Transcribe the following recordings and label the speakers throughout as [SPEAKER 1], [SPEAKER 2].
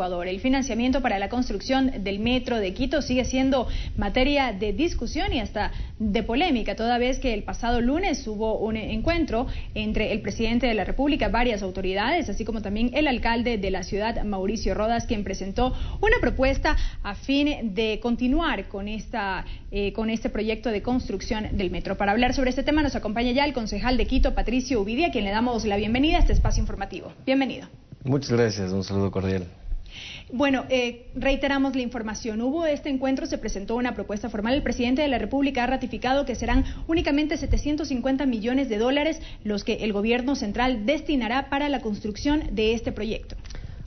[SPEAKER 1] Ecuador. El financiamiento para la construcción del metro de Quito sigue siendo materia de discusión y hasta de polémica, toda vez que el pasado lunes hubo un encuentro entre el presidente de la República, varias autoridades, así como también el alcalde de la ciudad, Mauricio Rodas, quien presentó una propuesta a fin de continuar con este proyecto de construcción del metro. Para hablar sobre este tema nos acompaña ya el concejal de Quito, Patricio Uvidia, a quien le damos la bienvenida a este espacio informativo. Bienvenido.
[SPEAKER 2] Muchas gracias, un saludo cordial.
[SPEAKER 1] Bueno, reiteramos la información. Hubo este encuentro, se presentó una propuesta formal. El presidente de la República ha ratificado que serán únicamente 750 millones de dólares los que el gobierno central destinará para la construcción de este proyecto.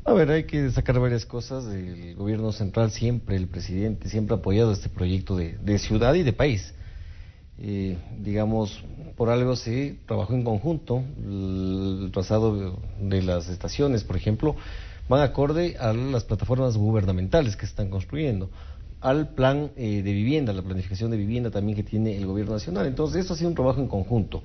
[SPEAKER 2] A ver, hay que destacar varias cosas. El gobierno central siempre, el presidente, siempre ha apoyado este proyecto de ciudad y de país. Digamos, por algo se trabajó en conjunto. El trazado de las estaciones, por ejemplo, van acorde a las plataformas gubernamentales que se están construyendo, al plan de vivienda, la planificación de vivienda también que tiene el gobierno nacional. Entonces, esto ha sido un trabajo en conjunto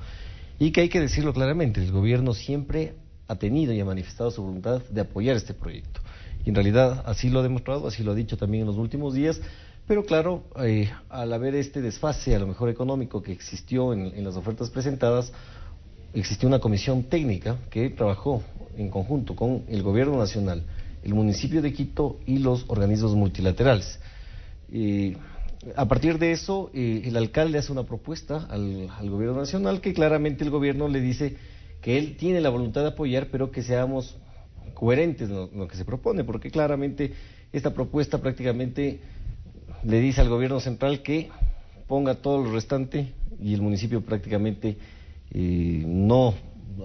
[SPEAKER 2] y que hay que decirlo claramente, el gobierno siempre ha tenido y ha manifestado su voluntad de apoyar este proyecto. Y en realidad así lo ha demostrado, así lo ha dicho también en los últimos días, pero claro, al haber este desfase a lo mejor económico que existió en las ofertas presentadas, existió una comisión técnica que trabajó en conjunto con el gobierno nacional, el municipio de Quito y los organismos multilaterales. A partir de eso, el alcalde hace una propuesta al gobierno nacional que claramente el gobierno le dice que él tiene la voluntad de apoyar, pero que seamos coherentes en lo que se propone, porque claramente esta propuesta prácticamente le dice al gobierno central que ponga todo lo restante y el municipio prácticamente no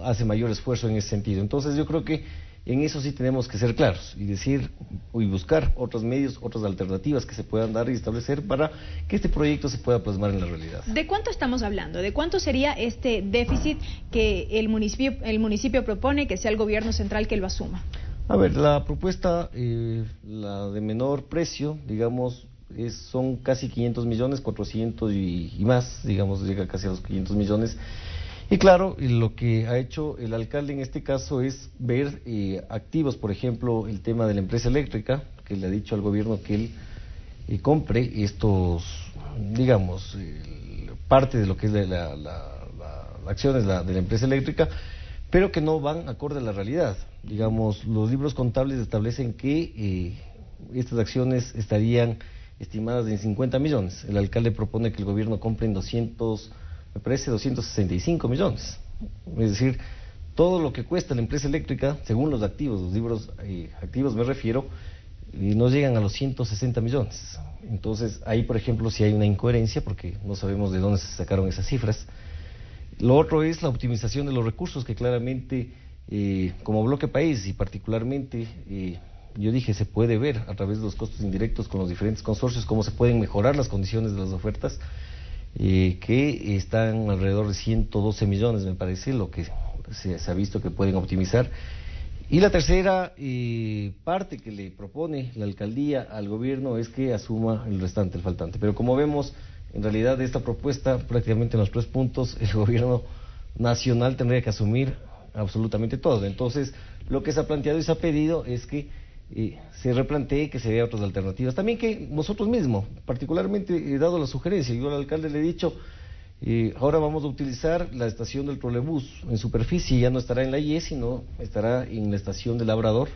[SPEAKER 2] hace mayor esfuerzo en ese sentido. Entonces yo creo que en eso sí tenemos que ser claros y decir y buscar otros medios, otras alternativas que se puedan dar y establecer para que este proyecto se pueda plasmar en la realidad.
[SPEAKER 1] ¿De cuánto estamos hablando? ¿De cuánto sería este déficit que el municipio propone que sea el gobierno central que lo asuma?
[SPEAKER 2] A ver, la propuesta, la de menor precio, digamos, son casi 500 millones, 400 y más, digamos, llega casi a los 500 millones. Y claro, lo que ha hecho el alcalde en este caso es ver activos, por ejemplo, el tema de la empresa eléctrica, que le ha dicho al gobierno que él compre estos, digamos, parte de lo que es la acciones de la empresa eléctrica, pero que no van acorde a la realidad. Digamos, los libros contables establecen que estas acciones estarían estimadas en 50 millones. El alcalde propone que el gobierno compre en 265 millones. Es decir, todo lo que cuesta la empresa eléctrica, según los activos, los libros activos me refiero, no llegan a los 160 millones. Entonces, ahí, por ejemplo, sí hay una incoherencia, porque no sabemos de dónde se sacaron esas cifras. Lo otro es la optimización de los recursos, que claramente, como bloque país y particularmente, yo dije, se puede ver a través de los costos indirectos con los diferentes consorcios cómo se pueden mejorar las condiciones de las ofertas, que están alrededor de 112 millones, me parece, lo que se ha visto que pueden optimizar. Y la tercera parte que le propone la alcaldía al gobierno es que asuma el restante, el faltante. Pero como vemos, en realidad de esta propuesta, prácticamente en los 3 puntos, el gobierno nacional tendría que asumir absolutamente todo. Entonces, lo que se ha planteado y se ha pedido es que se replantee, que se vea otras alternativas. También que nosotros mismos, particularmente he dado la sugerencia, yo al alcalde le he dicho, ahora vamos a utilizar la estación del trolebús en superficie, ya no estará en la IE, sino estará en la estación del Labrador,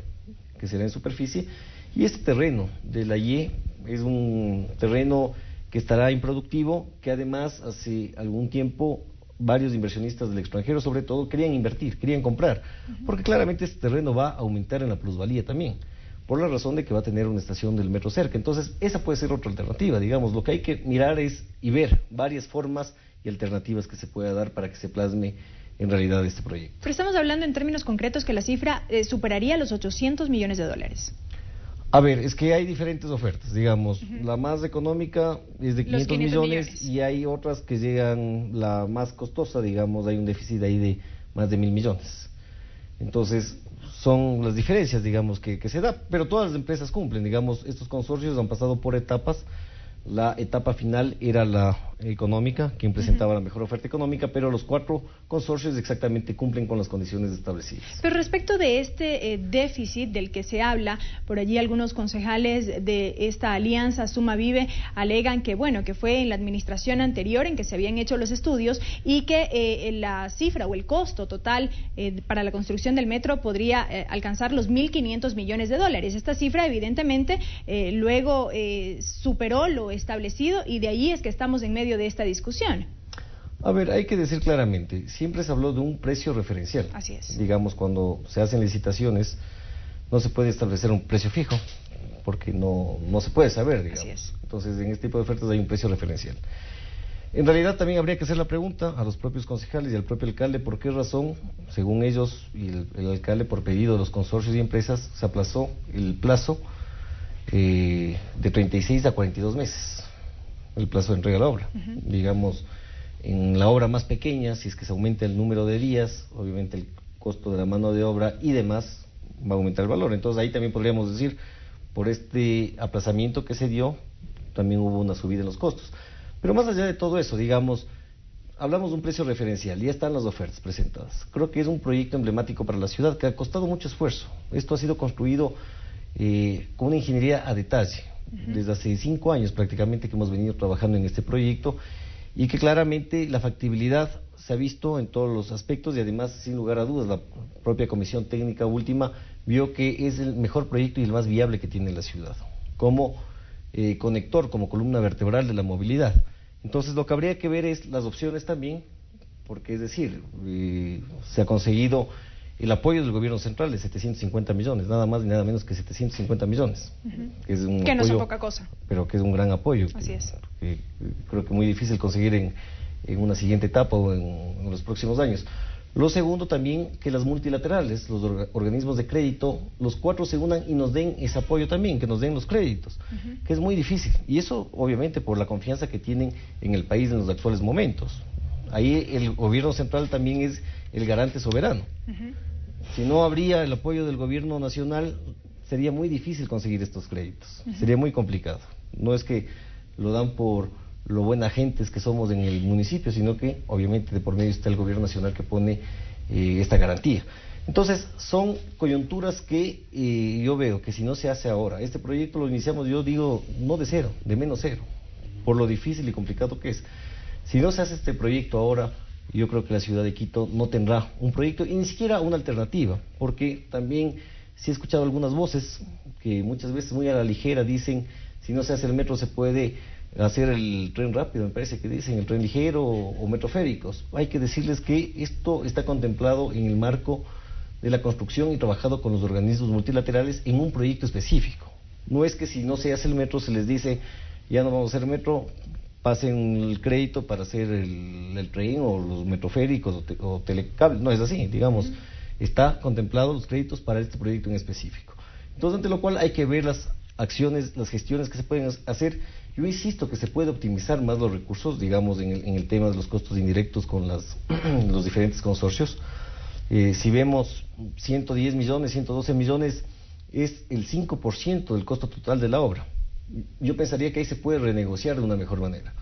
[SPEAKER 2] que será en superficie, y este terreno de la IE es un terreno que estará improductivo, que además hace algún tiempo varios inversionistas del extranjero sobre todo querían invertir, querían comprar, porque claramente este terreno va a aumentar en la plusvalía también, por la razón de que va a tener una estación del metro cerca. Entonces, esa puede ser otra alternativa, digamos. Lo que hay que mirar es y ver varias formas y alternativas que se pueda dar para que se plasme en realidad este proyecto.
[SPEAKER 1] Pero estamos hablando en términos concretos que la cifra superaría los 800 millones de dólares.
[SPEAKER 2] A ver, es que hay diferentes ofertas, digamos. La más económica es de 500 millones y hay otras que llegan, la más costosa, digamos, hay un déficit ahí de más de 1.000 millones. Entonces, son las diferencias, digamos, que se da, pero todas las empresas cumplen, digamos, estos consorcios han pasado por etapas La etapa final era la económica, quien presentaba la mejor oferta económica, pero los 4 consorcios exactamente cumplen con las condiciones establecidas.
[SPEAKER 1] Pero respecto de este déficit del que se habla, por allí algunos concejales de esta alianza Suma Vive alegan que, bueno, que fue en la administración anterior en que se habían hecho los estudios y que la cifra o el costo total para la construcción del metro podría alcanzar los 1.500 millones de dólares. Esta cifra evidentemente luego superó lo establecido y de ahí es que estamos en medio de esta discusión.
[SPEAKER 2] A ver, hay que decir claramente, siempre se habló de un precio referencial.
[SPEAKER 1] Así es.
[SPEAKER 2] Digamos, cuando se hacen licitaciones, no se puede establecer un precio fijo, porque no se puede saber, digamos.
[SPEAKER 1] Así es.
[SPEAKER 2] Entonces, en este tipo de ofertas hay un precio referencial. En realidad, también habría que hacer la pregunta a los propios concejales y al propio alcalde, por qué razón, según ellos y el alcalde, por pedido de los consorcios y empresas, se aplazó el plazo de 36 a 42 meses, el plazo de entrega de la obra. Digamos, en la obra más pequeña, si es que se aumenta el número de días, obviamente el costo de la mano de obra y demás va a aumentar el valor. Entonces ahí también podríamos decir, por este aplazamiento que se dio, también hubo una subida en los costos. Pero más allá de todo eso, digamos, hablamos de un precio referencial, ya están las ofertas presentadas. Creo que es un proyecto emblemático para la ciudad que ha costado mucho esfuerzo. Esto ha sido construido con una ingeniería a detalle. Desde hace 5 años prácticamente que hemos venido trabajando en este proyecto y que claramente la factibilidad se ha visto en todos los aspectos y además, sin lugar a dudas, la propia comisión técnica última vio que es el mejor proyecto y el más viable que tiene la ciudad, como conector, como columna vertebral de la movilidad. Entonces lo que habría que ver es las opciones también, porque es decir, se ha conseguido el apoyo del gobierno central de 750 millones, nada más ni nada menos que 750 millones.
[SPEAKER 1] Que es un apoyo, no es poca cosa.
[SPEAKER 2] Pero que es un gran apoyo.
[SPEAKER 1] Así es.
[SPEAKER 2] Que creo que muy difícil conseguir en una siguiente etapa o en los próximos años. Lo segundo también, que las multilaterales, los organismos de crédito, los 4 se unan y nos den ese apoyo también, que nos den los créditos, que es muy difícil. Y eso obviamente por la confianza que tienen en el país en los actuales momentos. Ahí el gobierno central también es el garante soberano. Si no habría el apoyo del gobierno nacional, sería muy difícil conseguir estos créditos. Sería muy complicado. No es que lo dan por lo buena gentes que somos en el municipio, sino que obviamente de por medio está el gobierno nacional que pone esta garantía. Entonces, son coyunturas que yo veo que si no se hace ahora, este proyecto lo iniciamos, yo digo, no de cero, de menos cero, por lo difícil y complicado que es. Si no se hace este proyecto ahora, yo creo que la ciudad de Quito no tendrá un proyecto y ni siquiera una alternativa, porque también sí he escuchado algunas voces que muchas veces muy a la ligera dicen, si no se hace el metro se puede hacer el tren rápido, me parece que dicen, el tren ligero o metroféricos. Hay que decirles que esto está contemplado en el marco de la construcción y trabajado con los organismos multilaterales en un proyecto específico. No es que si no se hace el metro se les dice, ya no vamos a hacer metro, pasen el crédito para hacer el tren o los metroféricos o telecables. No es así, digamos, está contemplado los créditos para este proyecto en específico. Entonces, ante lo cual hay que ver las acciones, las gestiones que se pueden hacer. Yo insisto que se puede optimizar más los recursos, digamos, en el tema de los costos indirectos con los diferentes consorcios. Si vemos 110 millones, 112 millones, es el 5% del costo total de la obra. Yo pensaría que ahí se puede renegociar de una mejor manera.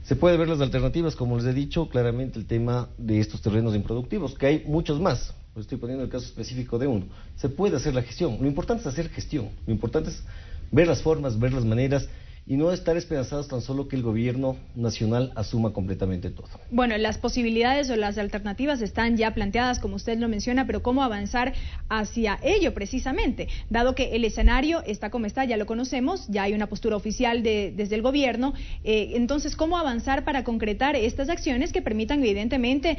[SPEAKER 2] Se puede ver las alternativas, como les he dicho, claramente el tema de estos terrenos improductivos, que hay muchos más. Estoy poniendo el caso específico de uno. Se puede hacer la gestión. Lo importante es hacer gestión. Lo importante es ver las formas, ver las maneras y no estar esperanzados tan solo que el gobierno nacional asuma completamente todo.
[SPEAKER 1] Bueno, las posibilidades o las alternativas están ya planteadas, como usted lo menciona, pero ¿cómo avanzar hacia ello precisamente? Dado que el escenario está como está, ya lo conocemos, ya hay una postura oficial desde el gobierno, entonces, ¿cómo avanzar para concretar estas acciones que permitan evidentemente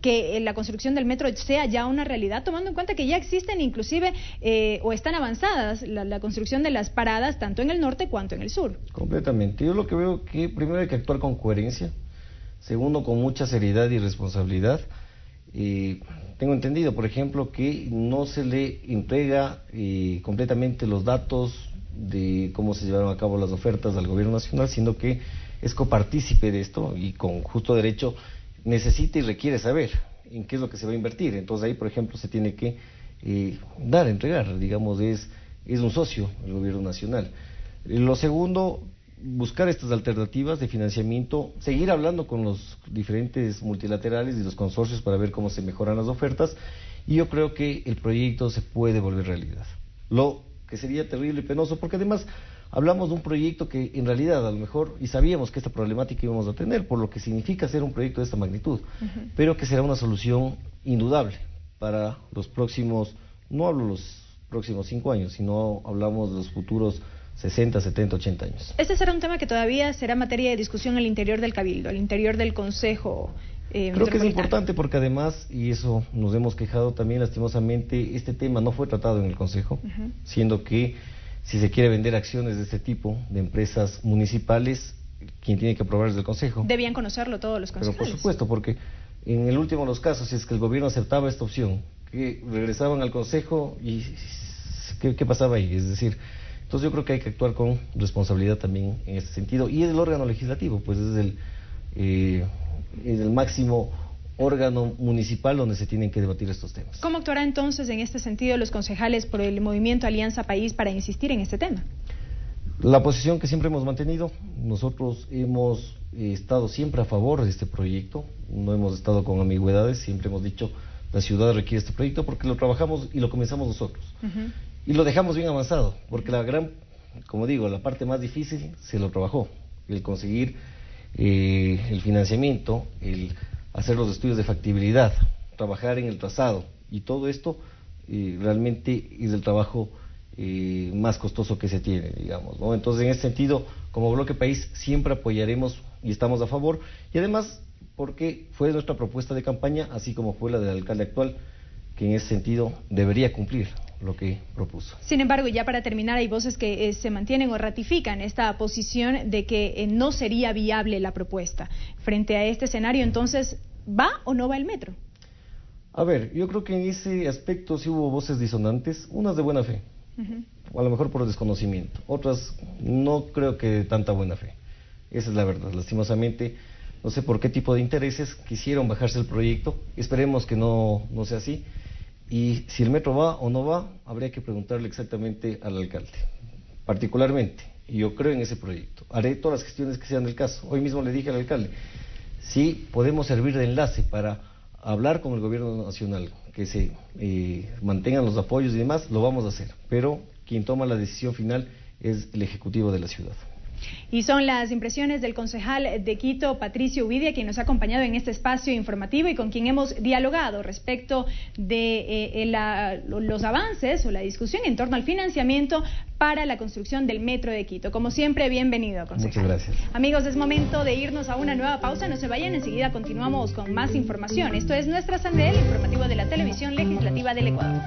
[SPEAKER 1] que la construcción del metro sea ya una realidad, tomando en cuenta que ya existen inclusive o están avanzadas la construcción de las paradas tanto en el norte cuanto en el sur?
[SPEAKER 2] Completamente. Yo lo que veo que primero hay que actuar con coherencia, segundo con mucha seriedad y responsabilidad. Tengo entendido, por ejemplo, que no se le entrega completamente los datos de cómo se llevaron a cabo las ofertas al gobierno nacional, sino que es copartícipe de esto y con justo derecho necesita y requiere saber en qué es lo que se va a invertir. Entonces ahí, por ejemplo, se tiene que entregar, digamos, es un socio el gobierno nacional. Lo segundo, buscar estas alternativas de financiamiento, seguir hablando con los diferentes multilaterales y los consorcios para ver cómo se mejoran las ofertas, y yo creo que el proyecto se puede volver realidad. Lo que sería terrible y penoso, porque además hablamos de un proyecto que en realidad a lo mejor, y sabíamos que esta problemática íbamos a tener, por lo que significa hacer un proyecto de esta magnitud, pero que será una solución indudable para los próximos, no hablo los próximos 5 años, sino hablamos de los futuros 60, 70, 80 años.
[SPEAKER 1] Este será un tema que todavía será materia de discusión al interior del Cabildo, al interior del Consejo
[SPEAKER 2] Creo que es importante porque además, y eso nos hemos quejado también lastimosamente, este tema no fue tratado en el Consejo, siendo que si se quiere vender acciones de este tipo de empresas municipales, quien tiene que aprobar es el Consejo.
[SPEAKER 1] Debían conocerlo todos los concejales.
[SPEAKER 2] Pero por supuesto, porque en el último de los casos, si es que el gobierno aceptaba esta opción, que regresaban al Consejo y ¿qué pasaba ahí? Es decir, entonces yo creo que hay que actuar con responsabilidad también en este sentido. Y el órgano legislativo, pues es el máximo órgano municipal donde se tienen que debatir estos temas.
[SPEAKER 1] ¿Cómo actuará entonces en este sentido los concejales por el movimiento Alianza País para insistir en este tema?
[SPEAKER 2] La posición que siempre hemos mantenido, nosotros hemos estado siempre a favor de este proyecto, no hemos estado con ambigüedades, siempre hemos dicho la ciudad requiere este proyecto porque lo trabajamos y lo comenzamos nosotros. Y lo dejamos bien avanzado, porque como digo, la parte más difícil se lo trabajó, el conseguir el financiamiento, el hacer los estudios de factibilidad, trabajar en el trazado, y todo esto realmente es el trabajo más costoso que se tiene, digamos, ¿no? Entonces, en ese sentido, como Bloque País, siempre apoyaremos y estamos a favor, y además porque fue nuestra propuesta de campaña, así como fue la del alcalde actual, que en ese sentido debería cumplir lo que propuso.
[SPEAKER 1] Sin embargo, ya para terminar, hay voces que se mantienen o ratifican esta posición de que no sería viable la propuesta. Frente a este escenario, entonces, ¿va o no va el metro?
[SPEAKER 2] A ver, yo creo que en ese aspecto sí hubo voces disonantes, unas de buena fe, o a lo mejor por desconocimiento, otras no creo que de tanta buena fe. Esa es la verdad, lastimosamente, no sé por qué tipo de intereses quisieron bajarse el proyecto, esperemos que no sea así. Y si el metro va o no va, habría que preguntarle exactamente al alcalde, particularmente. Y yo creo en ese proyecto. Haré todas las gestiones que sean del caso. Hoy mismo le dije al alcalde, si podemos servir de enlace para hablar con el gobierno nacional, que se mantengan los apoyos y demás, lo vamos a hacer. Pero quien toma la decisión final es el Ejecutivo de la ciudad.
[SPEAKER 1] Y son las impresiones del concejal de Quito, Patricio Uvidia, quien nos ha acompañado en este espacio informativo y con quien hemos dialogado respecto de los avances o la discusión en torno al financiamiento para la construcción del metro de Quito. Como siempre, bienvenido, concejal.
[SPEAKER 2] Muchas gracias.
[SPEAKER 1] Amigos, es momento de irnos a una nueva pausa. No se vayan, enseguida continuamos con más información. Esto es Nuestra Sandel, informativo de la Televisión Legislativa del Ecuador.